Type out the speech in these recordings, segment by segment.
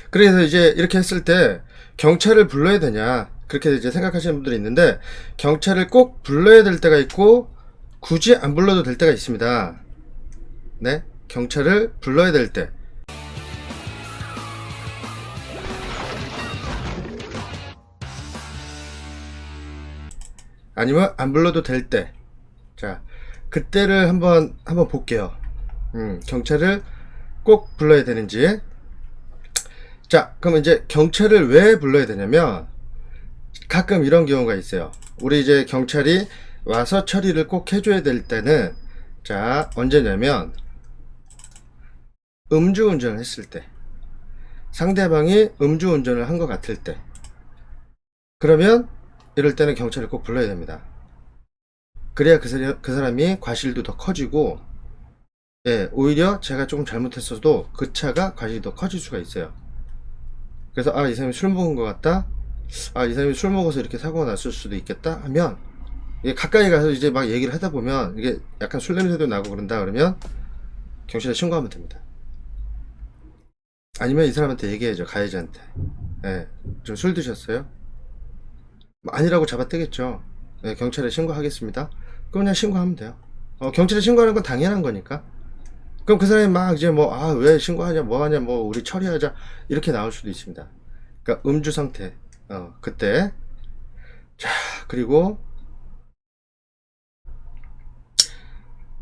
그래서 이제 이렇게 했을 때 경찰을 불러야 되냐 그렇게 이제 생각하시는 분들이 있는데, 경찰을 꼭 불러야 될 때가 있고 굳이 안 불러도 될 때가 있습니다. 네, 경찰을 불러야 될 때, 아니면 안 불러도 될 때. 자, 그때를 한번 볼게요. 경찰을 꼭 불러야 되는지. 자, 그럼 이제 경찰을 왜 불러야 되냐면, 가끔 이런 경우가 있어요. 우리 이제 경찰이 와서 처리를 꼭 해줘야 될 때는, 자, 언제냐면 음주운전을 했을 때, 상대방이 음주운전을 한 것 같을 때, 그러면 이럴 때는 경찰을 꼭 불러야 됩니다. 그래야 그 사람이 과실도 더 커지고, 예, 오히려 제가 조금 잘못했어도 그 차가 과실이 더 커질 수가 있어요. 그래서 아, 이 사람이 술 먹은 것 같다, 아, 이 사람이 술 먹어서 이렇게 사고가 났을 수도 있겠다 하면, 이게 가까이 가서 이제 막 얘기를 하다 보면 이게 약간 술 냄새도 나고 그런다 그러면 경찰에 신고하면 됩니다. 아니면 이 사람한테 얘기해야죠, 가해자한테. 예, 좀 술 드셨어요? 뭐 아니라고 잡아떼겠죠. 예, 경찰에 신고하겠습니다. 그럼 그냥 신고하면 돼요. 경찰에 신고하는 건 당연한 거니까. 그럼 그 사람이 막 이제 뭐, 아, 왜 신고하냐, 뭐 하냐, 뭐, 우리 처리하자, 이렇게 나올 수도 있습니다. 그러니까 음주 상태, 그때. 자, 그리고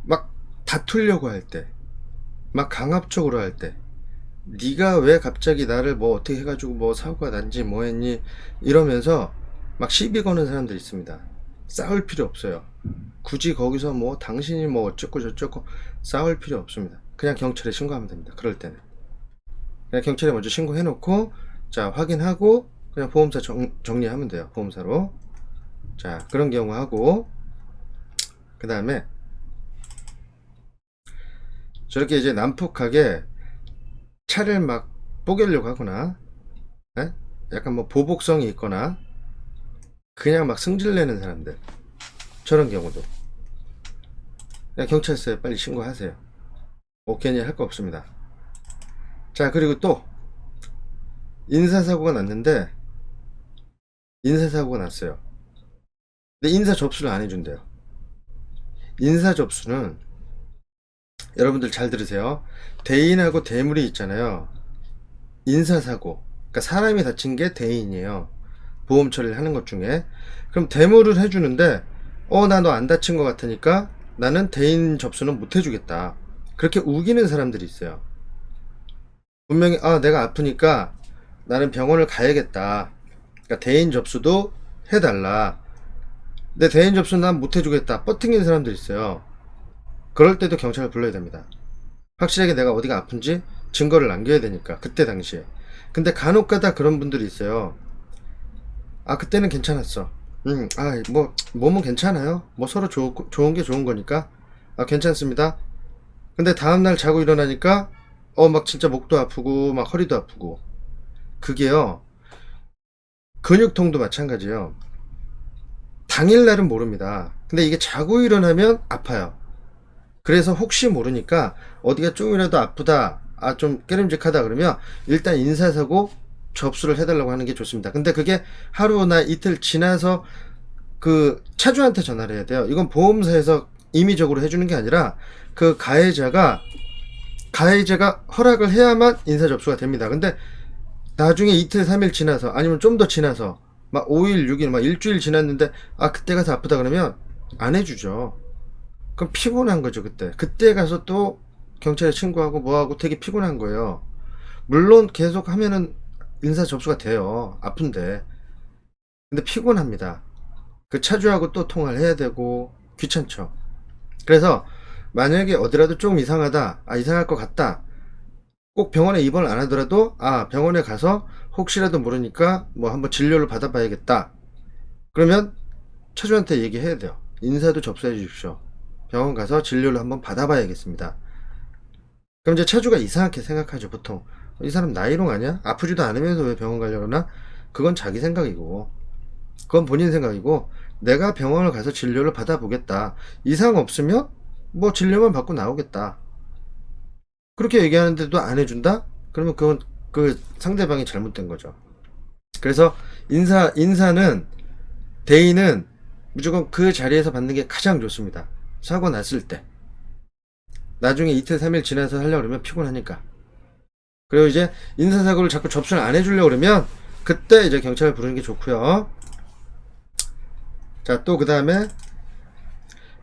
막 다투려고 할 때, 막 강압적으로 할 때, 네가 왜 갑자기 나를 뭐 어떻게 해가지고 뭐 사고가 난지 뭐 했니 이러면서 막 시비 거는 사람들이 있습니다. 싸울 필요 없어요. 굳이 거기서 뭐 당신이 뭐 어쩌고 저쩌고 싸울 필요 없습니다. 그냥 경찰에 신고하면 됩니다. 그럴 때는 그냥 경찰에 먼저 신고해 놓고, 자, 확인하고 그냥 보험사 정리하면 돼요. 보험사로. 자, 그런 경우 하고, 그 다음에 저렇게 이제 난폭하게 차를 막 뽀개려고 하거나, 에? 약간 뭐 보복성이 있거나 그냥 막 승질내는 사람들, 저런 경우도 그냥 경찰서에 빨리 신고하세요. 괜히 할 거 없습니다. 자, 그리고 또 인사사고가 났는데, 인사사고가 났어요. 근데 인사 접수를 안 해준대요. 인사 접수는, 여러분들 잘 들으세요. 대인하고 대물이 있잖아요. 인사사고, 그러니까 사람이 다친 게 대인이에요. 보험 처리를 하는 것 중에. 그럼 대물을 해주는데, 나 너 안 다친 것 같으니까 나는 대인 접수는 못 해주겠다, 그렇게 우기는 사람들이 있어요. 분명히 아, 내가 아프니까 나는 병원을 가야겠다, 그러니까 대인 접수도 해달라, 내 대인 접수 난 못 해주겠다 뻗팅기는 사람들이 있어요. 그럴 때도 경찰을 불러야 됩니다. 확실하게 내가 어디가 아픈지 증거를 남겨야 되니까, 그때 당시에. 근데 간혹가다 그런 분들이 있어요. 아, 그때는 괜찮았어. 아, 뭐 몸은 괜찮아요. 뭐 서로 좋은 게 좋은 거니까. 아, 괜찮습니다. 근데 다음날 자고 일어나니까 막 진짜 목도 아프고 막 허리도 아프고. 그게요, 근육통도 마찬가지예요. 당일날은 모릅니다. 근데 이게 자고 일어나면 아파요. 그래서 혹시 모르니까 어디가 조금이라도 아프다, 아, 좀 깨름직하다 그러면 일단 인사사고 접수를 해달라고 하는 게 좋습니다. 근데 그게 하루나 이틀 지나서 그 차주한테 전화를 해야 돼요. 이건 보험사에서 임의적으로 해주는 게 아니라 그 가해자가 허락을 해야만 인사 접수가 됩니다. 근데 나중에 이틀 3일 지나서, 아니면 좀 더 지나서 막 5일 6일 막 일주일 지났는데 아, 그때 가서 아프다 그러면 안 해주죠. 그럼 피곤한 거죠. 그때 가서 또 경찰에 신고하고 뭐하고 되게 피곤한 거예요. 물론 계속 하면은 인사 접수가 돼요, 아픈데. 근데 피곤합니다. 그 차주하고 또 통화를 해야 되고 귀찮죠. 그래서 만약에 어디라도 조금 이상하다, 아, 이상할 것 같다, 꼭 병원에 입원을 안 하더라도 아, 병원에 가서 혹시라도 모르니까 뭐 한번 진료를 받아봐야겠다, 그러면 차주한테 얘기해야 돼요. 인사도 접수해 주십시오. 병원 가서 진료를 한번 받아봐야겠습니다. 그럼 이제 차주가 이상하게 생각하죠, 보통. 이 사람 나이롱 아니야? 아프지도 않으면서 왜 병원 가려고 하나? 그건 자기 생각이고, 그건 본인 생각이고, 내가 병원을 가서 진료를 받아보겠다, 이상 없으면 뭐 진료만 받고 나오겠다, 그렇게 얘기하는데도 안 해준다? 그러면 그건 그 상대방이 잘못된 거죠. 그래서 인사는 대인은 무조건 그 자리에서 받는 게 가장 좋습니다. 사고 났을 때. 나중에 이틀 3일 지나서 하려고 그러면 피곤하니까. 그리고 이제 인사사고를 자꾸 접수를 안 해주려고 그러면 그때 이제 경찰을 부르는 게 좋고요. 자, 또 그 다음에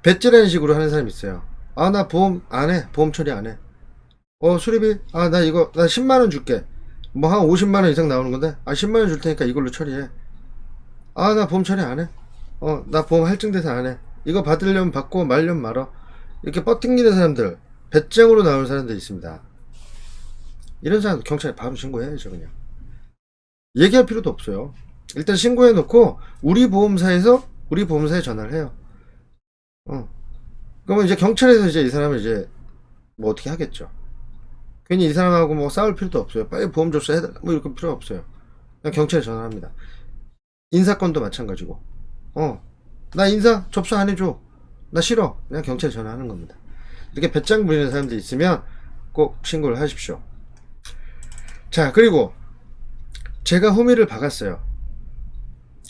배째라는 식으로 하는 사람이 있어요. 아, 나 보험 안 해. 보험 처리 안 해. 수리비? 아, 나 10만원 줄게. 뭐 한 50만원 이상 나오는 건데, 10만원 줄 테니까 이걸로 처리해. 아, 나 보험 처리 안 해. 나 보험 할증돼서 안 해. 이거 받으려면 받고 말려면 말어. 이렇게 뻗팅기는 사람들, 배짱으로 나오는 사람들 있습니다. 이런 사람 경찰에 바로 신고해야죠, 그냥. 얘기할 필요도 없어요. 일단 신고해놓고 우리 보험사에 전화를 해요. 그러면 이제 경찰에서 이제 이 사람을 이제 뭐 어떻게 하겠죠. 괜히 이 사람하고 뭐 싸울 필요도 없어요. 빨리 보험 접수해달라 뭐 이렇게 필요 없어요. 그냥 경찰에 전화합니다. 인사건도 마찬가지고. 나 인사 접수 안 해줘. 나 싫어. 그냥 경찰에 전화하는 겁니다. 이렇게 배짱 부리는 사람들이 있으면 꼭 신고를 하십시오. 자, 그리고 제가 호미를 박았어요.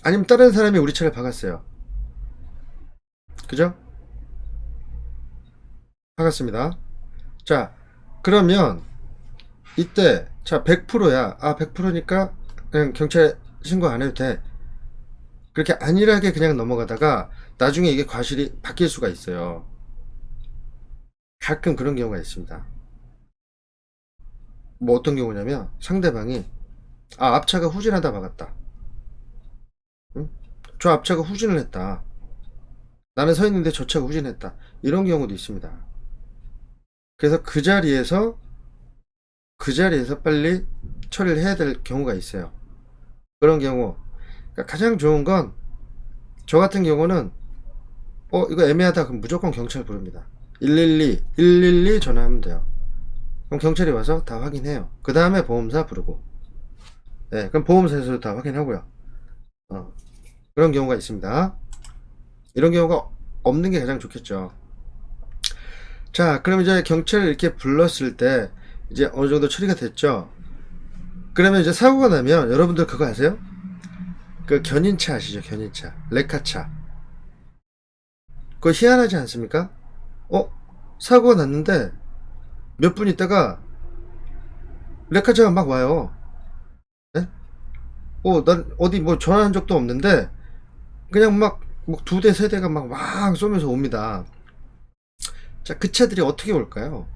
아니면 다른 사람이 우리 차를 박았어요. 그죠? 박았습니다. 자, 그러면 이때 자 100%야. 100%니까 그냥 경찰에 신고 안 해도 돼. 그렇게 안일하게 그냥 넘어가다가 나중에 이게 과실이 바뀔 수가 있어요. 가끔 그런 경우가 있습니다. 뭐 어떤 경우냐면 상대방이 앞차가 후진하다 박았다. 응? 저 앞차가 후진을 했다. 나는 서 있는데 저 차가 후진했다. 이런 경우도 있습니다. 그래서 그 자리에서 빨리 처리를 해야 될 경우가 있어요. 그런 경우 그러니까 가장 좋은 건 저 같은 경우는 이거 애매하다 그럼 무조건 경찰 부릅니다. 112 전화하면 돼요. 그럼 경찰이 와서 다 확인해요. 그 다음에 보험사 부르고. 네, 그럼 보험사에서도 다 확인하고요. 그런 경우가 있습니다. 이런 경우가 없는 게 가장 좋겠죠. 자, 그럼 이제 경찰을 이렇게 불렀을 때 이제 어느 정도 처리가 됐죠. 그러면 이제 사고가 나면 여러분들 그거 아세요? 그 견인차 아시죠? 견인차, 레카차. 그거 희한하지 않습니까? 사고가 났는데 몇 분 있다가 레카차가 막 와요. 네? 난 어디 뭐 전화한 적도 없는데 그냥 막 2대 3대가 막 쏘면서 옵니다. 자, 그 차들이 어떻게 올까요?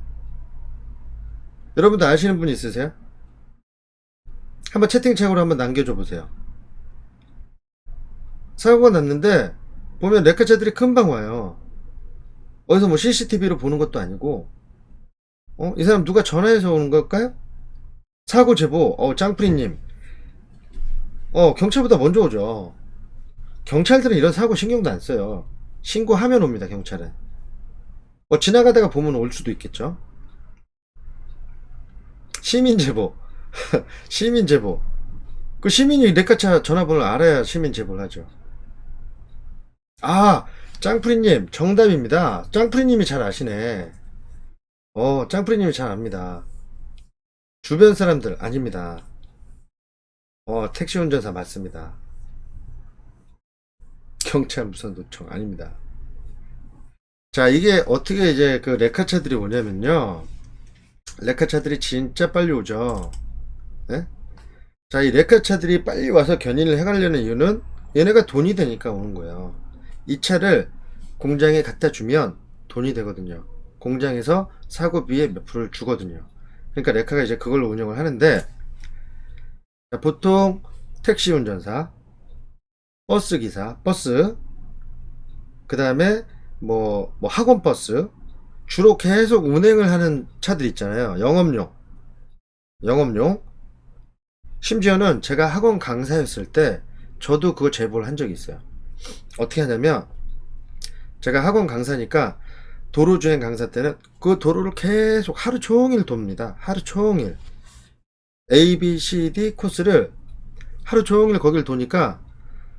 여러분들 아시는 분 있으세요? 한번 채팅창으로 한번 남겨줘 보세요. 사고가 났는데 보면 레카차들이 금방 와요. 어디서 뭐 CCTV로 보는 것도 아니고 이 사람 누가 전화해서 오는 걸까요? 사고 제보 짱프리님 경찰보다 먼저 오죠. 경찰들은 이런 사고 신경도 안 써요. 신고하면 옵니다. 경찰은 지나가다가 보면 올 수도 있겠죠. 시민 제보 시민 제보 그 시민이 레카차 전화번호를 알아야 시민 제보를 하죠. 짱프리님 정답입니다. 짱프리님이 잘 아시네. 짱프리님이 잘 압니다. 주변 사람들 아닙니다. 택시 운전사 맞습니다. 경찰 무선 도청 아닙니다. 자, 이게 어떻게 이제 그 레카차들이 오냐면요. 레카차들이 진짜 빨리 오죠. 네? 자, 이 레카차들이 빨리 와서 견인을 해가려는 이유는 얘네가 돈이 되니까 오는 거예요. 이 차를 공장에 갖다 주면 돈이 되거든요. 공장에서 사고비에 몇 프로를 주거든요. 그러니까 레카가 이제 그걸로 운영을 하는데, 자, 보통 택시 운전사, 버스 기사, 그 다음에 뭐 학원 버스, 주로 계속 운행을 하는 차들 있잖아요. 영업용. 심지어는 제가 학원 강사였을 때 저도 그거 제보를 한 적이 있어요. 어떻게 하냐면 제가 학원 강사니까 도로주행 강사 때는 그 도로를 계속 하루 종일 돕니다. 하루 종일 A, B, C, D 코스를 하루 종일 거길 도니까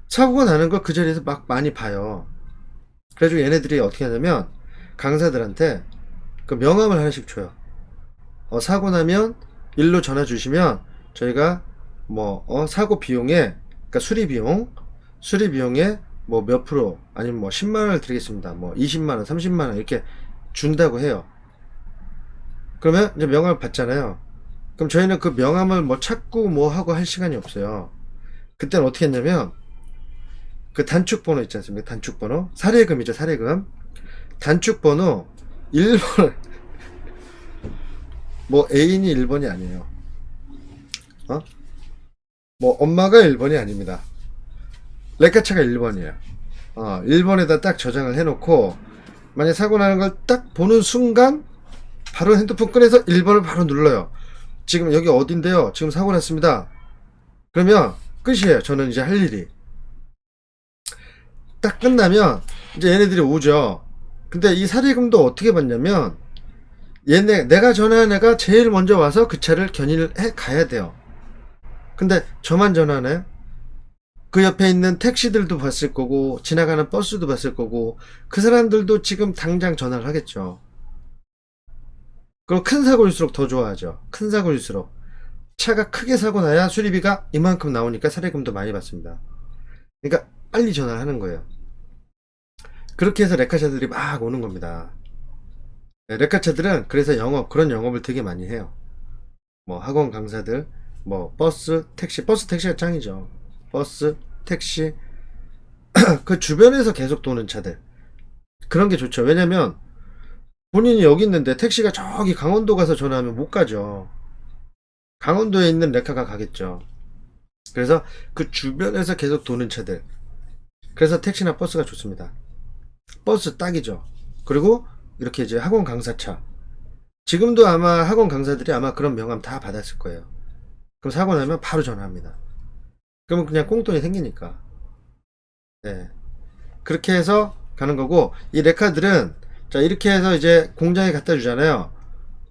사고가 나는 거 그 자리에서 막 많이 봐요. 그래가지고 얘네들이 어떻게 하냐면 강사들한테 그 명함을 하나씩 줘요. 사고 나면 일로 전화 주시면 저희가 뭐 사고 비용에, 그러니까 수리 비용에 뭐 몇 프로, 아니면 뭐 10만 원을 드리겠습니다, 뭐 20만 원, 30만 원 이렇게 준다고 해요. 그러면 이제 명함을 받잖아요. 그럼 저희는 그 명함을 뭐 찾고 뭐 하고 할 시간이 없어요. 그때는 어떻게 했냐면, 그 단축번호 있지 않습니까? 단축번호, 사례금이죠, 사례금. 단축번호 1번, 뭐 애인이 1번이 아니에요. 어? 뭐 엄마가 1번이 아닙니다. 레카차가 1번이에요. 1번에다 딱 저장을 해놓고, 만약 사고 나는 걸 딱 보는 순간 바로 핸드폰 꺼내서 1번을 바로 눌러요. 지금 여기 어딘데요? 지금 사고 났습니다. 그러면 끝이에요. 저는 이제 할 일이. 딱 끝나면 이제 얘네들이 오죠. 근데 이 사례금도 어떻게 받냐면, 내가 전화한 애가 제일 먼저 와서 그 차를 견인을 해 가야 돼요. 근데 저만 전화하나요? 그 옆에 있는 택시들도 봤을 거고, 지나가는 버스도 봤을 거고, 그 사람들도 지금 당장 전화를 하겠죠. 그리고 큰 사고일수록 더 좋아하죠. 큰 사고일수록. 차가 크게 사고 나야 수리비가 이만큼 나오니까 사례금도 많이 받습니다. 그러니까 빨리 전화를 하는 거예요. 그렇게 해서 레카차들이 막 오는 겁니다. 네, 레카차들은 그래서 그런 영업을 되게 많이 해요. 뭐 학원 강사들, 뭐 버스, 택시가 짱이죠. 버스, 택시, 그 주변에서 계속 도는 차들. 그런 게 좋죠. 왜냐면 본인이 여기 있는데 택시가 저기 강원도 가서 전화하면 못 가죠. 강원도에 있는 레카가 가겠죠. 그래서 그 주변에서 계속 도는 차들. 그래서 택시나 버스가 좋습니다. 버스 딱이죠. 그리고 이렇게 이제 학원 강사차. 지금도 아마 학원 강사들이 아마 그런 명함 다 받았을 거예요. 그럼 사고 나면 바로 전화합니다. 그러면 그냥 꽁돈이 생기니까. 네. 그렇게 해서 가는 거고, 이 레카들은, 자, 이렇게 해서 이제 공장에 갖다 주잖아요.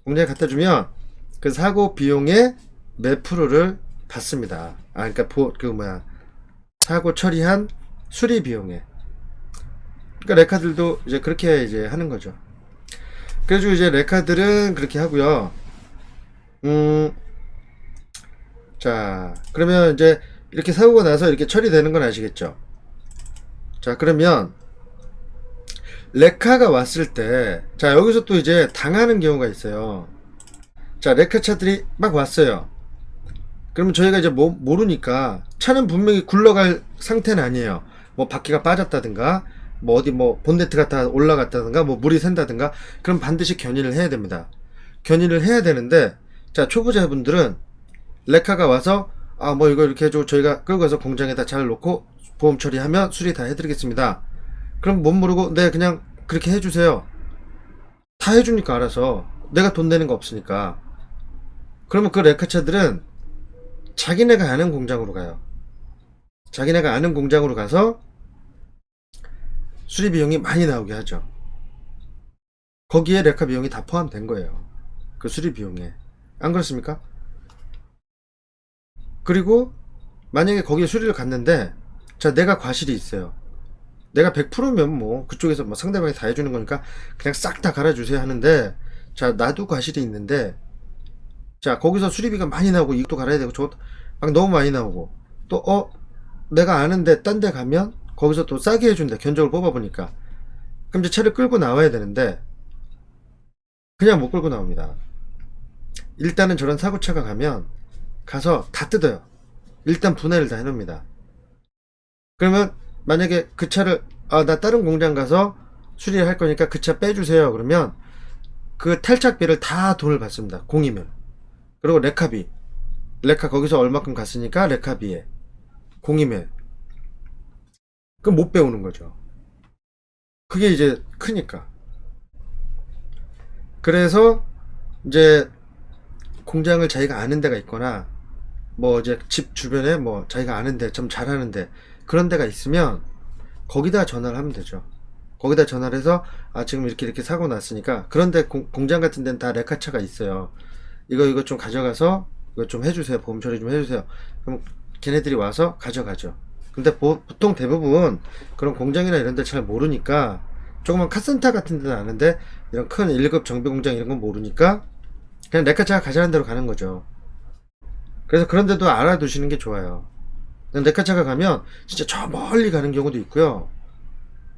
공장에 갖다 주면 그 사고 비용의 몇 프로를 받습니다. 그러니까 사고 처리한 수리 비용에. 그러니까 레카들도 이제 그렇게 이제 하는 거죠. 그래가지고 이제 레카들은 그렇게 하고요. 자, 그러면 이제 이렇게 사고가 나서 이렇게 처리되는 건 아시겠죠? 자, 그러면 레카가 왔을 때, 자, 여기서 또 이제 당하는 경우가 있어요. 자, 레카차들이 막 왔어요. 그러면 저희가 이제 모르니까, 차는 분명히 굴러갈 상태는 아니에요. 뭐 바퀴가 빠졌다든가, 뭐 어디 뭐 본네트가 다 올라갔다든가, 뭐 물이 샌다든가, 그럼 반드시 견인을 해야 됩니다. 견인을 해야 되는데, 자, 초보자분들은 레카가 와서 뭐 이거 이렇게 해줘, 저희가 끌고 가서 공장에다 잘 놓고 보험 처리하면 수리 다 해드리겠습니다. 그럼 못 모르고, 네, 그냥 그렇게 해주세요. 다 해주니까 알아서. 내가 돈 내는 거 없으니까. 그러면 그 레카차들은 자기네가 아는 공장으로 가요. 자기네가 아는 공장으로 가서 수리 비용이 많이 나오게 하죠. 거기에 레카 비용이 다 포함된 거예요. 그 수리 비용에. 안 그렇습니까? 그리고 만약에 거기에 수리를 갔는데, 자, 내가 과실이 있어요. 내가 100%면 뭐 그쪽에서 뭐 상대방이 다 해주는 거니까 그냥 싹 다 갈아주세요 하는데, 자, 나도 과실이 있는데, 자, 거기서 수리비가 많이 나오고 이것도 갈아야 되고 저것도 막 너무 많이 나오고, 또 내가 아는데 딴 데 가면 거기서 또 싸게 해준다, 견적을 뽑아보니까. 그럼 이제 차를 끌고 나와야 되는데 그냥 못 끌고 나옵니다. 일단은 저런 사고차가 가면 가서 다 뜯어요. 일단 분해를 다 해놓습니다. 그러면 만약에 그 차를 나 다른 공장 가서 수리를 할 거니까 그 차 빼주세요 그러면 그 탈착비를 다 돈을 받습니다. 공이면. 그리고 레카비, 레카 거기서 얼마큼 갔으니까 레카비에 공이면, 그럼 못 배우는 거죠. 그게 이제 크니까. 그래서 이제 공장을 자기가 아는 데가 있거나, 뭐 이제 집 주변에 뭐 자기가 아는데 좀 잘하는데 그런 데가 있으면 거기다 전화를 하면 되죠. 거기다 전화를 해서 지금 이렇게 사고 났으니까, 그런데 공장 같은 데는 다 레카차가 있어요. 이거 좀 가져가서 이거 좀 해주세요. 보험 처리 좀 해주세요. 그럼 걔네들이 와서 가져가죠. 근데 보통 대부분 그런 공장이나 이런 데 잘 모르니까, 조그만 카센터 같은 데는 아는데 이런 큰 1급 정비 공장 이런 건 모르니까 그냥 레카차가 가자는 대로 가는 거죠. 그래서 그런 데도 알아두시는 게 좋아요. 레카차가 가면 진짜 저 멀리 가는 경우도 있고요.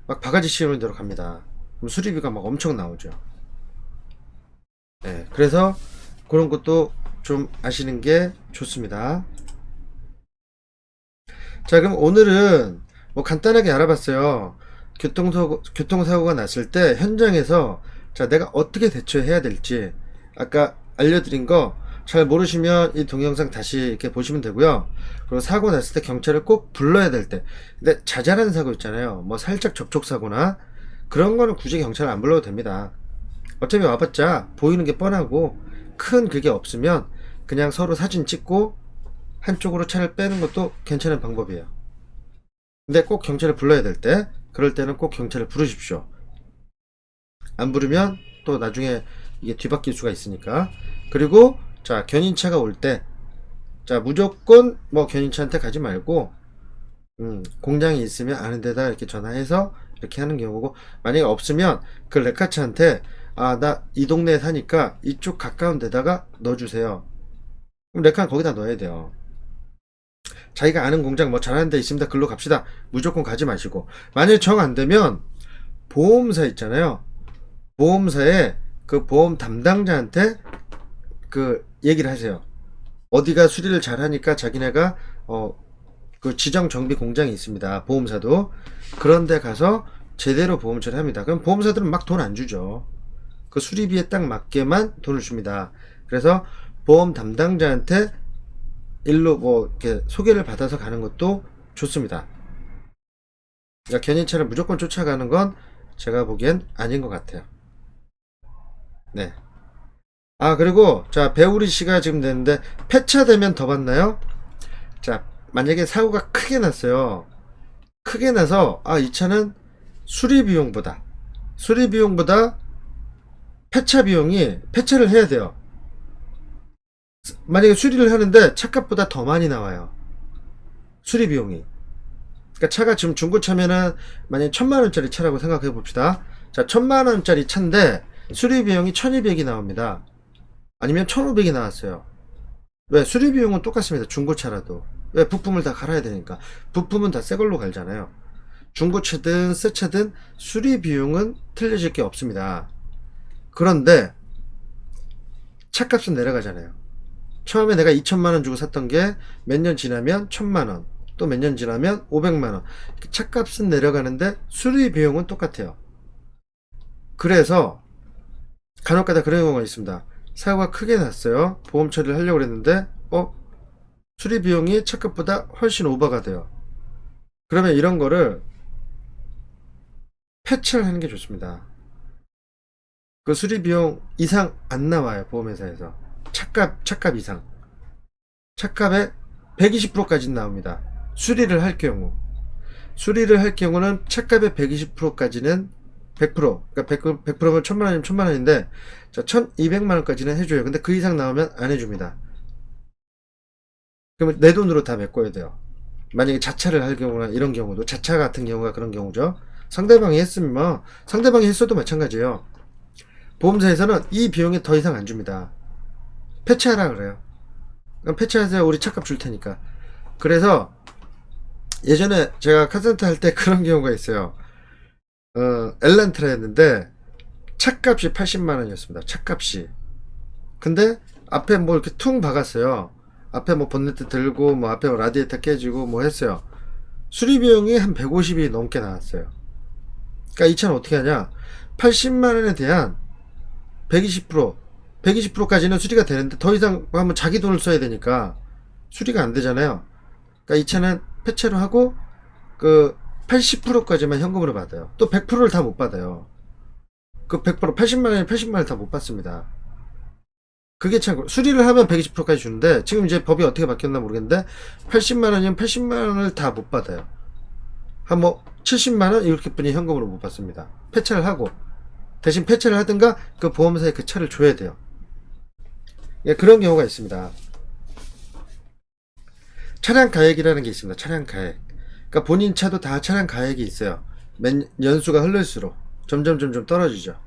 막 바가지 씌우는 데로 갑니다. 그럼 수리비가 막 엄청 나오죠. 네, 그래서 그런 것도 좀 아시는 게 좋습니다. 자, 그럼 오늘은 뭐 간단하게 알아봤어요. 교통사고가 났을 때 현장에서 자, 내가 어떻게 대처해야 될지 아까 알려드린 거 잘 모르시면 이 동영상 다시 이렇게 보시면 되고요. 그리고 사고 났을 때 경찰을 꼭 불러야 될 때, 근데 자잘한 사고 있잖아요. 뭐 살짝 접촉사고나 그런 거는 굳이 경찰을 안 불러도 됩니다. 어차피 와봤자 보이는 게 뻔하고 큰 그게 없으면 그냥 서로 사진 찍고 한쪽으로 차를 빼는 것도 괜찮은 방법이에요. 근데 꼭 경찰을 불러야 될 때, 그럴 때는 꼭 경찰을 부르십시오. 안 부르면 또 나중에 이게 뒤바뀔 수가 있으니까. 그리고 자, 견인차가 올 때, 자, 무조건 뭐 견인차한테 가지 말고 공장이 있으면 아는 데다 이렇게 전화해서 이렇게 하는 경우고, 만약에 없으면 그 레카차한테 아, 나 이 동네에 사니까 이쪽 가까운 데다가 넣어주세요. 그럼 레카는 거기다 넣어야 돼요. 자기가 아는 공장 뭐 잘하는 데 있습니다. 글로 갑시다. 무조건 가지 마시고, 만약에 정 안 되면 보험사 있잖아요. 보험사에 그 보험 담당자한테 그 얘기를 하세요. 어디가 수리를 잘하니까 자기네가 그 지정 정비 공장이 있습니다. 보험사도 그런데 가서 제대로 보험 처리합니다. 그럼 보험사들은 막 돈 안 주죠. 그 수리비에 딱 맞게만 돈을 줍니다. 그래서 보험 담당자한테 일로 뭐 이렇게 소개를 받아서 가는 것도 좋습니다. 그러니까 견인차를 무조건 쫓아가는 건 제가 보기엔 아닌 것 같아요. 네. 아, 그리고 자, 배우리 씨가 지금 됐는데 폐차되면 더 받나요? 자, 만약에 사고가 크게 났어요. 크게 나서 아, 이 차는 수리 비용보다 폐차 비용이 폐차를 해야 돼요. 만약에 수리를 하는데 차값보다 더 많이 나와요. 수리 비용이. 그러니까 차가 지금 중고차면은 만약에 1,000만원짜리 차라고 생각해 봅시다. 자, 1,000만원짜리 차인데 수리 비용이 1,200이 나옵니다. 아니면 1,500이 나왔어요. 왜? 수리 비용은 똑같습니다. 중고차라도. 왜? 부품을 다 갈아야 되니까. 부품은 다 새 걸로 갈잖아요. 중고차든 새 차든 수리 비용은 틀려질 게 없습니다. 그런데 차값은 내려가잖아요. 처음에 내가 2천만원 주고 샀던 게 몇 년 지나면 1,000만원, 또 몇 년 지나면 500만원. 차값은 내려가는데 수리 비용은 똑같아요. 그래서 간혹가다 그런 경우가 있습니다. 사고가 크게 났어요. 보험 처리를 하려고 했는데 수리 비용이 차값보다 훨씬 오버가 돼요. 그러면 이런 거를 폐차를 하는 게 좋습니다. 그 수리 비용 이상 안 나와요. 보험회사에서. 차값 이상. 차값의 120%까지 나옵니다. 수리를 할 경우는 차값의 120%까지는 100%, 그러니까 100%면 1,000만원이면 1,000만원인데, 자, 1,200만원까지는 해줘요. 근데 그 이상 나오면 안 해줍니다. 그러면 내 돈으로 다 메꿔야 돼요. 만약에 자차를 할 경우나 이런 경우도, 자차 같은 경우가 그런 경우죠. 상대방이 했으면, 상대방이 했어도 마찬가지예요. 보험사에서는 이 비용이 더 이상 안 줍니다. 폐차하라 그래요. 그럼 폐차하세요. 우리 차값 줄 테니까. 그래서 예전에 제가 카센터 할 때 그런 경우가 있어요. 엘란트라였는데 차값이 80만원이었습니다. 차값이. 근데 앞에 뭐 이렇게 퉁 박았어요. 앞에 뭐 본네트 들고 뭐 앞에 뭐 라디에이터 깨지고 뭐 했어요. 수리 비용이 한 150이 넘게 나왔어요. 그러니까 이 차는 어떻게 하냐? 80만원에 대한 120%, 120%까지는 수리가 되는데 더 이상 하면 자기 돈을 써야 되니까 수리가 안 되잖아요. 그러니까 이 차는 폐차로 하고 그 80%까지만 현금으로 받아요. 또 100%를 다 못 받아요. 그 100%, 80만원에 80만원을 다 못 받습니다. 그게 참, 수리를 하면 120%까지 주는데, 지금 이제 법이 어떻게 바뀌었나 모르겠는데, 80만원이면 80만원을 다 못 받아요. 한 뭐, 70만원? 이렇게 뿐이 현금으로 못 받습니다. 폐차를 하고, 대신 폐차를 하든가, 그 보험사에 그 차를 줘야 돼요. 예, 그런 경우가 있습니다. 차량 가액이라는 게 있습니다. 차량 가액. 그러니까 본인 차도 다 차량 가액이 있어요. 연수가 흐를수록 점점 떨어지죠.